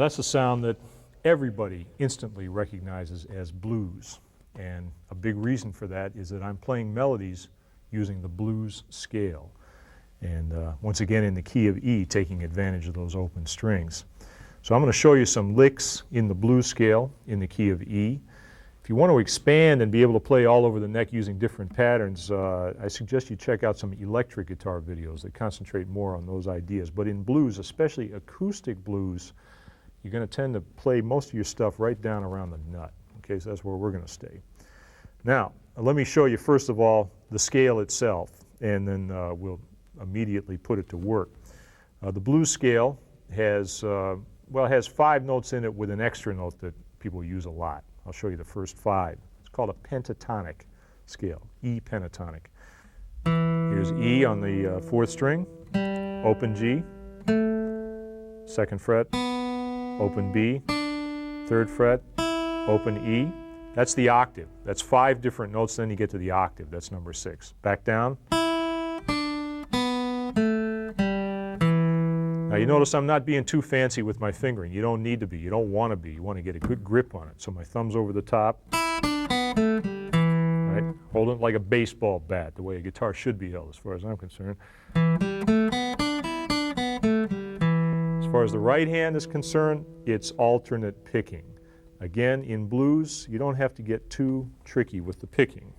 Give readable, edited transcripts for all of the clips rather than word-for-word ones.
that's a sound that everybody instantly recognizes as blues. And a big reason for that is that I'm playing melodies using the blues scale. And once again in the key of E, taking advantage of those open strings. So I'm going to show you some licks in the blues scale in the key of E. If you want to expand and be able to play all over the neck using different patterns, I suggest you check out some electric guitar videos that concentrate more on those ideas. But in blues, especially acoustic blues, you're going to tend to play most of your stuff right down around the nut. Okay, so that's where we're going to stay. Now, let me show you first of all the scale itself, and then we'll immediately put it to work. The blues scale has, has 5 notes in it with an extra note that people use a lot. I'll show you the first 5. It's called a pentatonic scale, E pentatonic. Here's E on the 4th string, open G, 2nd fret, open B, 3rd fret, open E. That's the octave. That's 5 different notes, then you get to the octave. That's number 6. Back down. Now you notice I'm not being too fancy with my fingering. You don't need to be. You don't want to be. You want to get a good grip on it. So my thumb's over the top. Right? Hold it like a baseball bat, the way a guitar should be held as far as I'm concerned. As far as the right hand is concerned, it's alternate picking. Again, in blues, you don't have to get too tricky with the picking.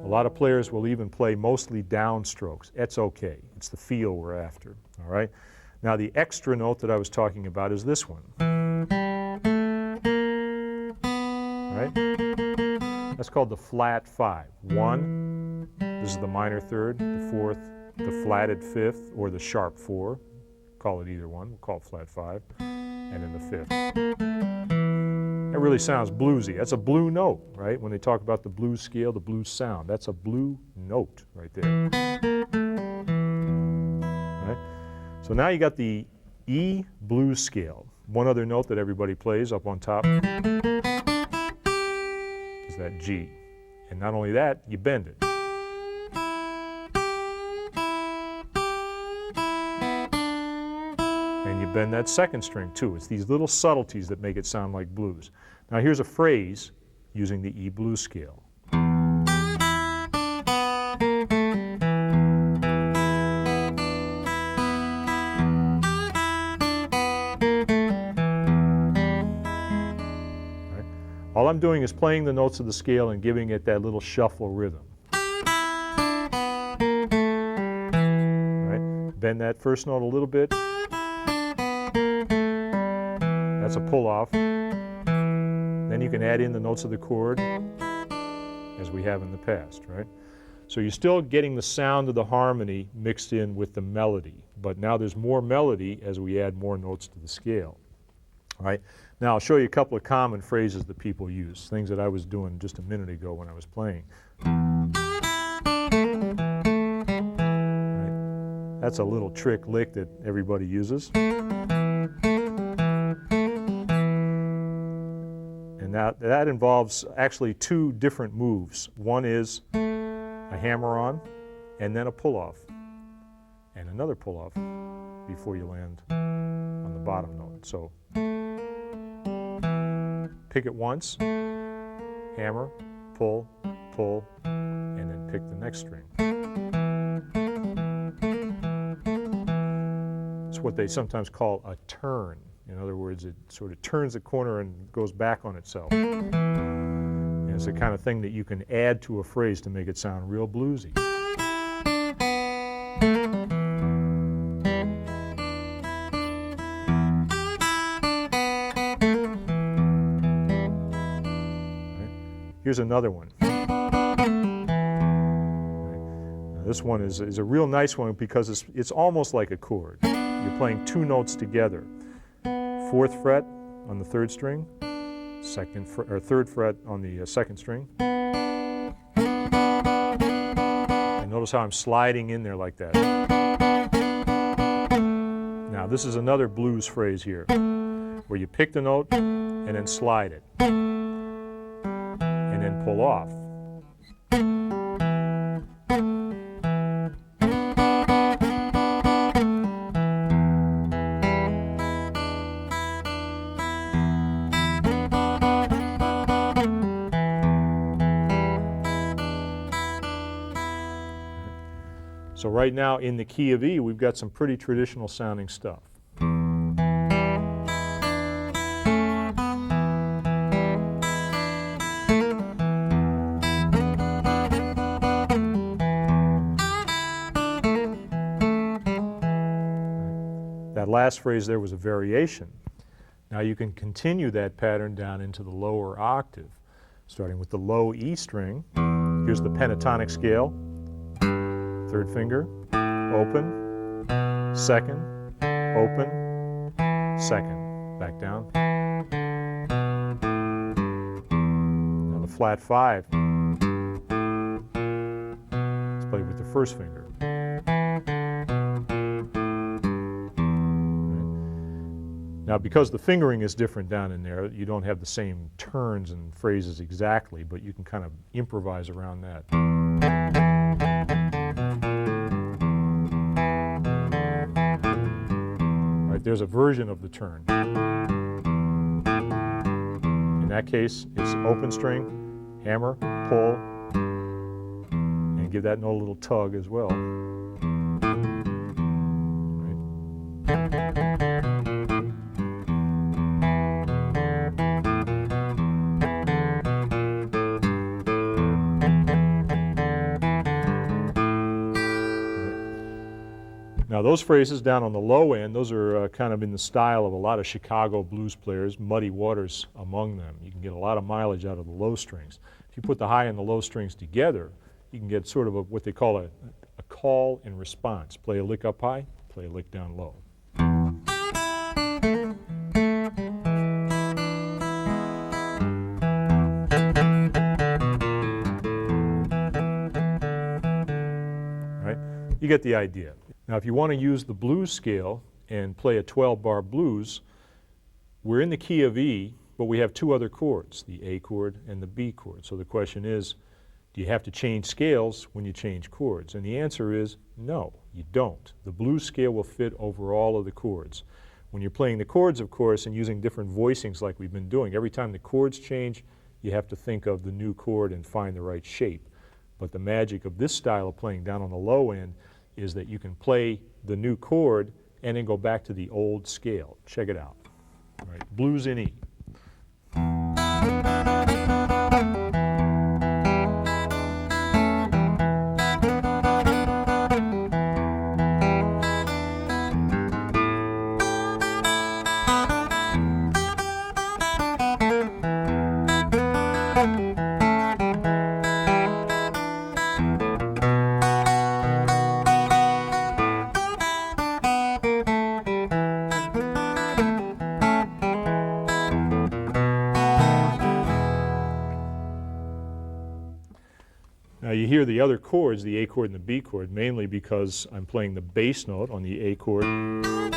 A lot of players will even play mostly downstrokes. That's okay. It's the feel we're after. All right? Now the extra note that I was talking about is this one. All right? That's called the flat 5. 1, this is the minor 3rd, the 4th, the flatted 5th, or the sharp 4. Call it either one. We'll call it flat 5. And then the 5th. That really sounds bluesy. That's a blue note, right? When they talk about the blues scale, the blues sound, that's a blue note right there. Right? So now you got the E blues scale. One other note that everybody plays up on top is that G. And not only that, you bend it. And you bend that 2nd string too. It's these little subtleties that make it sound like blues. Now here's a phrase using the E blues scale. Right? All I'm doing is playing the notes of the scale and giving it that little shuffle rhythm. Right? Bend that first note a little bit. That's a pull-off. Then you can add in the notes of the chord as we have in the past, right? So you're still getting the sound of the harmony mixed in with the melody, but now there's more melody as we add more notes to the scale. All right? Now I'll show you a couple of common phrases that people use, things that I was doing just a minute ago when I was playing. Right? That's a little trick lick that everybody uses. And that involves actually 2 different moves. One is a hammer-on, and then a pull-off, and another pull-off before you land on the bottom note. So pick it once, hammer, pull, pull, and then pick the next string. It's what they sometimes call a turn. In other words, it sort of turns the corner and goes back on itself. And it's the kind of thing that you can add to a phrase to make it sound real bluesy. Right. Here's another one. Now, this one is a real nice one because it's almost like a chord. You're playing 2 notes together. 4th fret on the 3rd string, 3rd fret on the 2nd string. And notice how I'm sliding in there like that. Now this is another blues phrase here, where you pick the note and then slide it, and then pull off. So right now in the key of E, we've got some pretty traditional sounding stuff. That last phrase there was a variation. Now you can continue that pattern down into the lower octave, starting with the low E string. Here's the pentatonic scale. Third finger, open, second, open, second, back down. Now the flat 5. Let's play with the first finger. Now, because the fingering is different down in there, you don't have the same turns and phrases exactly, but you can kind of improvise around that. All right, there's a version of the turn. In that case, it's open string, hammer, pull, and give that note a little tug as well. Now those phrases down on the low end, those are kind of in the style of a lot of Chicago blues players, Muddy Waters among them. You can get a lot of mileage out of the low strings. If you put the high and the low strings together, you can get sort of what they call a call and response. Play a lick up high, play a lick down low. Right? You get the idea. Now, if you want to use the blues scale and play a 12-bar blues, we're in the key of E, but we have two other chords, the A chord and the B chord. So the question is, do you have to change scales when you change chords? And the answer is no, you don't. The blues scale will fit over all of the chords. When you're playing the chords, of course, and using different voicings like we've been doing, every time the chords change, you have to think of the new chord and find the right shape. But the magic of this style of playing down on the low end is that you can play the new chord and then go back to the old scale. Check it out. All right, blues in E. Now you hear the other chords, the A chord and the B chord, mainly because I'm playing the bass note on the A chord. Right?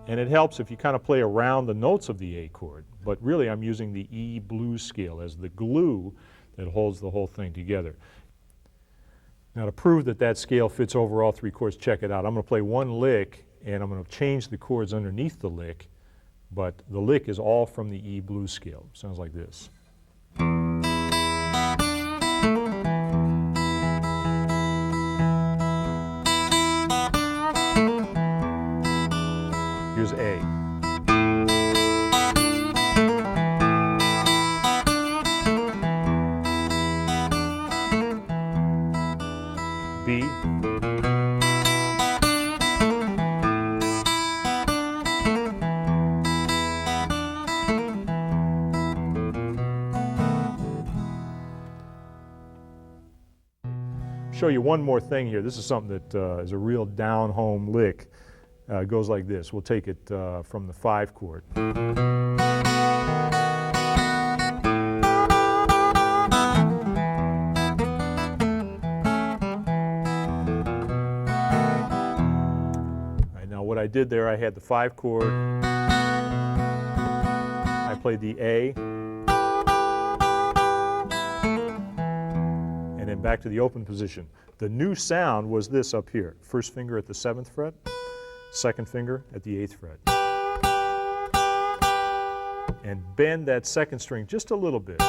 And it helps if you kind of play around the notes of the A chord, but really I'm using the E blues scale as the glue that holds the whole thing together. Now to prove that that scale fits over all three chords, check it out. I'm going to play one lick and I'm going to change the chords underneath the lick, but the lick is all from the E blues scale. Sounds like this. Here's A. B. Show you one more thing here. This is something that is a real down-home lick. It goes like this. We'll take it from the 5 chord. Right, now what I did there, I had the 5 chord. I played the A. And then back to the open position. The new sound was this up here. First finger at the 7th fret. Second finger at the 8th fret. And bend that second string just a little bit.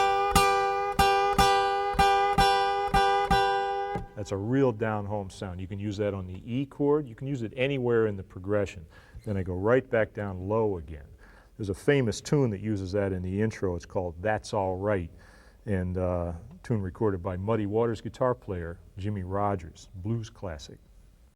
That's a real down-home sound. You can use that on the E chord. You can use it anywhere in the progression. Then I go right back down low again. There's a famous tune that uses that in the intro. It's called That's All Right, and tune recorded by Muddy Waters guitar player Jimmy Rogers, blues classic.